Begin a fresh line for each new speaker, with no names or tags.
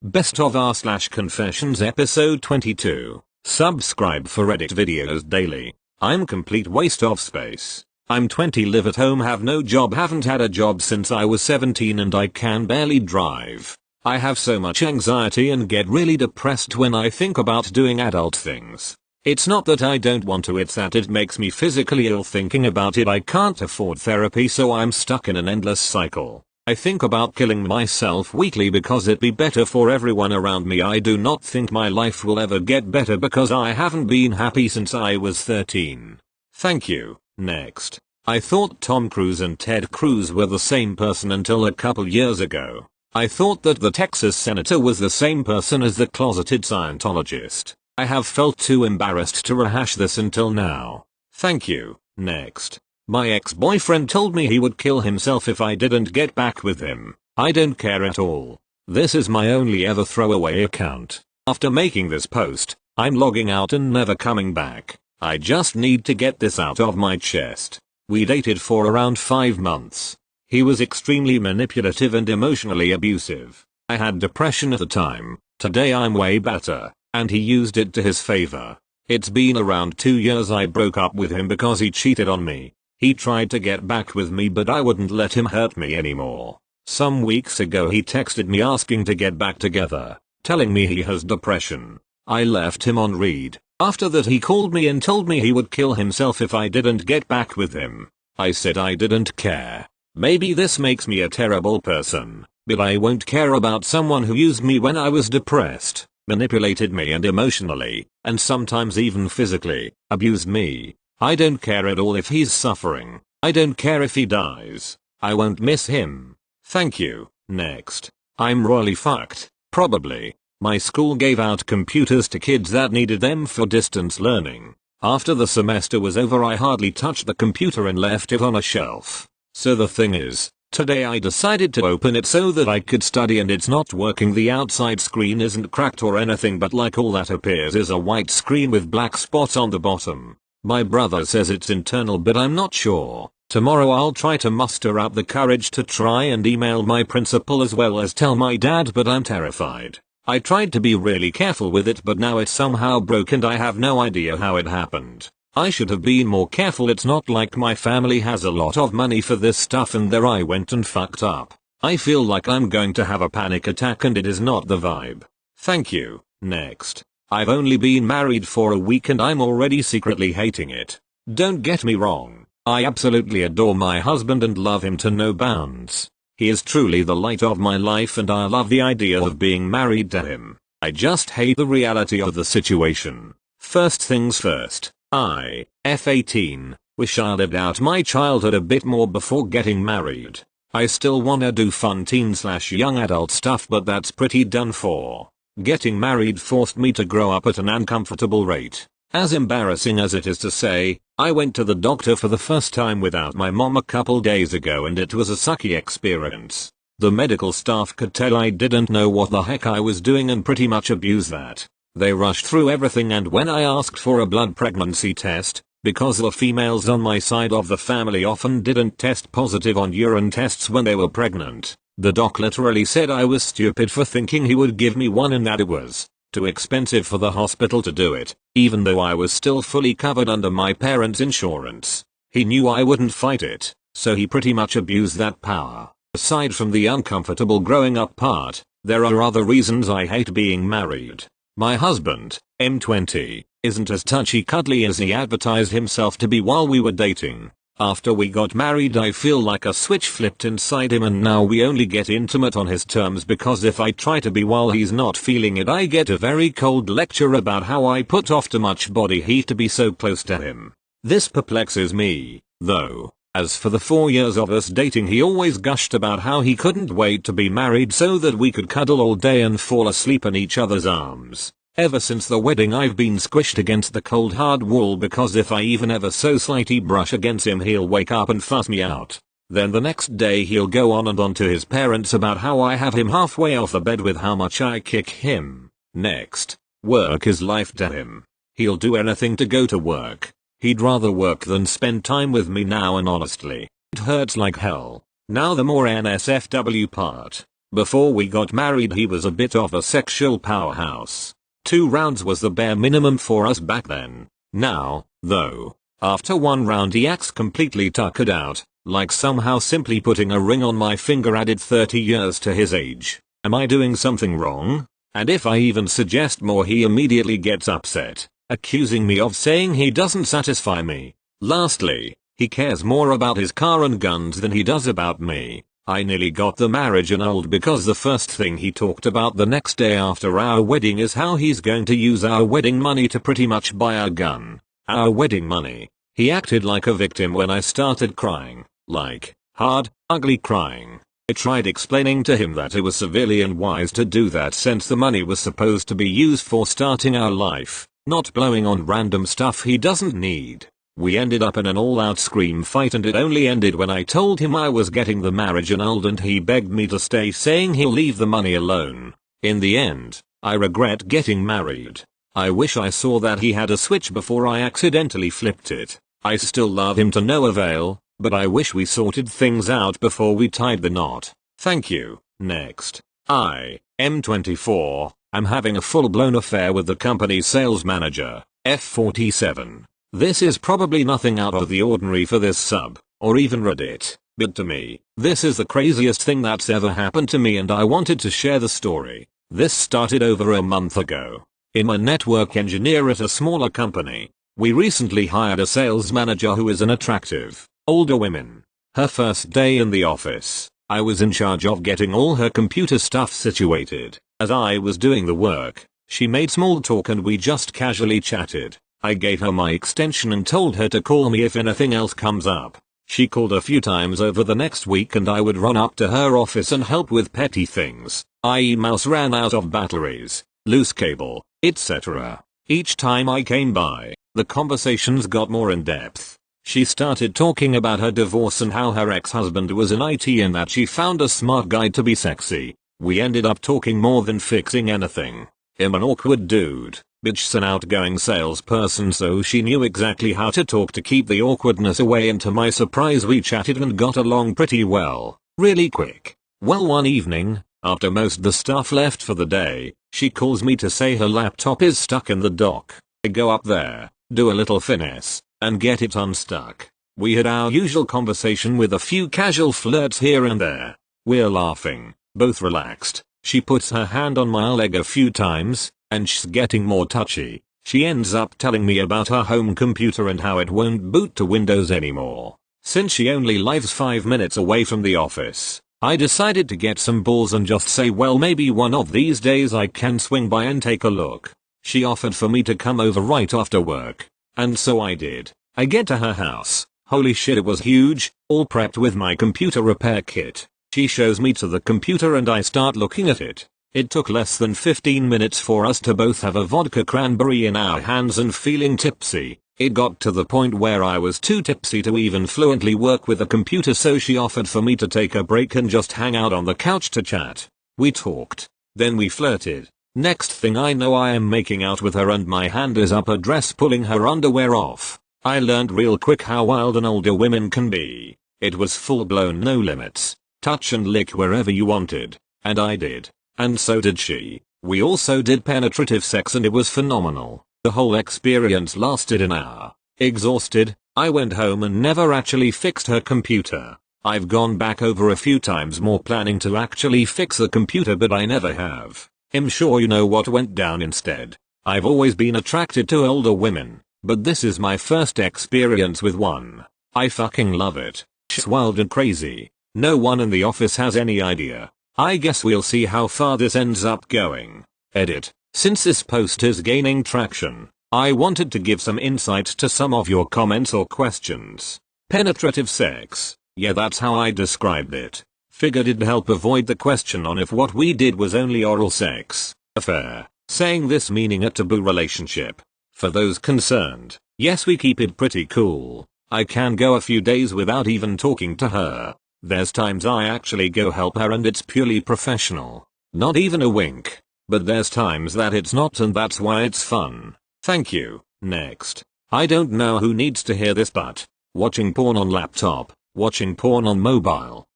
Best of r/confessions episode 22. Subscribe for edit videos daily. I'm complete waste of space. I'm 20, live at home, have no job, haven't had a job since I was 17, and I can barely drive. I have so much anxiety and get really depressed when I think about doing adult things. It's not that I don't want to, it's that it makes me physically ill thinking about it. I can't afford therapy, so I'm stuck in an endless cycle. I think about killing myself weekly because it'd be better for everyone around me. I do not think my life will ever get better because I haven't been happy since I was 13. Thank you. Next. I thought Tom Cruise and Ted Cruz were the same person until a couple years ago. I thought that the Texas senator was the same person as the closeted Scientologist. I have felt too embarrassed to rehash this until now. Thank you. Next. My ex-boyfriend told me he would kill himself if I didn't get back with him. I don't care at all. This is my only ever throwaway account. After making this post, I'm logging out and never coming back. I just need to get this out of my chest. We dated for around 5 months. He was extremely manipulative and emotionally abusive. I had depression at the time. Today I'm way better, and he used it to his favor. It's been around 2 years. I broke up with him because he cheated on me. He tried to get back with me, but I wouldn't let him hurt me anymore. Some weeks ago he texted me asking to get back together, telling me he has depression. I left him on read. After that he called me and told me he would kill himself if I didn't get back with him. I said I didn't care. Maybe this makes me a terrible person, but I won't care about someone who used me when I was depressed, manipulated me and emotionally, and sometimes even physically, abused me. I don't care at all if he's suffering. I don't care if he dies. I won't miss him. Thank you. Next. I'm royally fucked. Probably. My school gave out computers to kids that needed them for distance learning. After the semester was over, I hardly touched the computer and left it on a shelf. So the thing is, today I decided to open it so that I could study, and it's not working. The outside screen isn't cracked or anything, but like all that appears is a white screen with black spots on the bottom. My brother says it's internal, but I'm not sure. Tomorrow I'll try to muster up the courage to try and email my principal as well as tell my dad, but I'm terrified. I tried to be really careful with it, but now it's somehow broke and I have no idea how it happened. I should have been more careful. It's not like my family has a lot of money for this stuff, and there I went and fucked up. I feel like I'm going to have a panic attack, and it is not the vibe. Thank you. Next. I've only been married for a week and I'm already secretly hating it. Don't get me wrong. I absolutely adore my husband and love him to no bounds. He is truly the light of my life and I love the idea of being married to him. I just hate the reality of the situation. First things first. I, F18, wish I lived out my childhood a bit more before getting married. I still wanna do fun teen/young adult stuff, but that's pretty done for. Getting married forced me to grow up at an uncomfortable rate. As embarrassing as it is to say, I went to the doctor for the first time without my mom a couple days ago, and it was a sucky experience. The medical staff could tell I didn't know what the heck I was doing and pretty much abused that. They rushed through everything, and when I asked for a blood pregnancy test, because the females on my side of the family often didn't test positive on urine tests when they were pregnant, the doc literally said I was stupid for thinking he would give me one and that it was too expensive for the hospital to do it, even though I was still fully covered under my parents' insurance. He knew I wouldn't fight it, so he pretty much abused that power. Aside from the uncomfortable growing up part, there are other reasons I hate being married. My husband, M20, isn't as touchy-cuddly as he advertised himself to be while we were dating. After we got married, I feel like a switch flipped inside him, and now we only get intimate on his terms, because if I try to be while he's not feeling it, I get a very cold lecture about how I put off too much body heat to be so close to him. This perplexes me, though. As for the 4 years of us dating, he always gushed about how he couldn't wait to be married so that we could cuddle all day and fall asleep in each other's arms. Ever since the wedding I've been squished against the cold hard wall, because if I even ever so slightly brush against him he'll wake up and fuss me out. Then the next day he'll go on and on to his parents about how I have him halfway off the bed with how much I kick him. Next. Work is life to him. He'll do anything to go to work. He'd rather work than spend time with me now, and honestly, it hurts like hell. Now the more NSFW part. Before we got married he was a bit of a sexual powerhouse. 2 rounds was the bare minimum for us back then. Now, though, after 1 round he acts completely tuckered out, like somehow simply putting a ring on my finger added 30 years to his age. Am I doing something wrong? And if I even suggest more he immediately gets upset, accusing me of saying he doesn't satisfy me. Lastly, he cares more about his car and guns than he does about me. I nearly got the marriage annulled because the first thing he talked about the next day after our wedding is how he's going to use our wedding money to pretty much buy our gun. Our wedding money. He acted like a victim when I started crying, like, hard, ugly crying. I tried explaining to him that it was severely unwise to do that since the money was supposed to be used for starting our life, not blowing on random stuff he doesn't need. We ended up in an all-out scream fight and it only ended when I told him I was getting the marriage annulled and he begged me to stay saying he'll leave the money alone. In the end, I regret getting married. I wish I saw that he had a switch before I accidentally flipped it. I still love him to no avail, but I wish we sorted things out before we tied the knot. Thank you. Next. I am 24. I'm having a full-blown affair with the company's sales manager, F47. This is probably nothing out of the ordinary for this sub, or even Reddit, but to me, this is the craziest thing that's ever happened to me and I wanted to share the story. This started over a month ago. I'm a network engineer at a smaller company. We recently hired a sales manager who is an attractive, older woman. Her first day in the office, I was in charge of getting all her computer stuff situated. As I was doing the work, she made small talk and we just casually chatted. I gave her my extension and told her to call me if anything else comes up. She called a few times over the next week and I would run up to her office and help with petty things, i.e. mouse ran out of batteries, loose cable, etc. Each time I came by, the conversations got more in depth. She started talking about her divorce and how her ex-husband was in IT and that she found a smart guy to be sexy. We ended up talking more than fixing anything. I'm an awkward dude. Bitch's an outgoing salesperson so she knew exactly how to talk to keep the awkwardness away and to my surprise we chatted and got along pretty well, really quick. Well, one evening, after most of the staff left for the day, she calls me to say her laptop is stuck in the dock. I go up there, do a little finesse, and get it unstuck. We had our usual conversation with a few casual flirts here and there. We're laughing, both relaxed. She puts her hand on my leg a few times, and she's getting more touchy. She ends up telling me about her home computer and how it won't boot to Windows anymore. Since she only lives 5 minutes away from the office, I decided to get some balls and just say well maybe one of these days I can swing by and take a look. She offered for me to come over right after work. And so I did. I get to her house. Holy shit, it was huge, all prepped with my computer repair kit. She shows me to the computer and I start looking at it. It took less than 15 minutes for us to both have a vodka cranberry in our hands and feeling tipsy. It got to the point where I was too tipsy to even fluently work with a computer so she offered for me to take a break and just hang out on the couch to chat. We talked. Then we flirted. Next thing I know I am making out with her and my hand is up her dress pulling her underwear off. I learned real quick how wild an older women can be. It was full blown no limits. Touch and lick wherever you wanted. And I did. And so did she. We also did penetrative sex and it was phenomenal. The whole experience lasted an hour. Exhausted, I went home and never actually fixed her computer. I've gone back over a few times more planning to actually fix the computer but I never have. I'm sure you know what went down instead. I've always been attracted to older women, but this is my first experience with one. I fucking love it. She's wild and crazy. No one in the office has any idea. I guess we'll see how far this ends up going. Edit. Since this post is gaining traction, I wanted to give some insight to some of your comments or questions. Penetrative sex. Yeah, that's how I described it. Figured it'd help avoid the question on if what we did was only oral sex. Affair. Saying this meaning a taboo relationship. For those concerned, yes, we keep it pretty cool. I can go a few days without even talking to her. There's times I actually go help her and it's purely professional. Not even a wink. But there's times that it's not and that's why it's fun. Thank you. Next. I don't know who needs to hear this but watching porn on laptop, watching porn on mobile,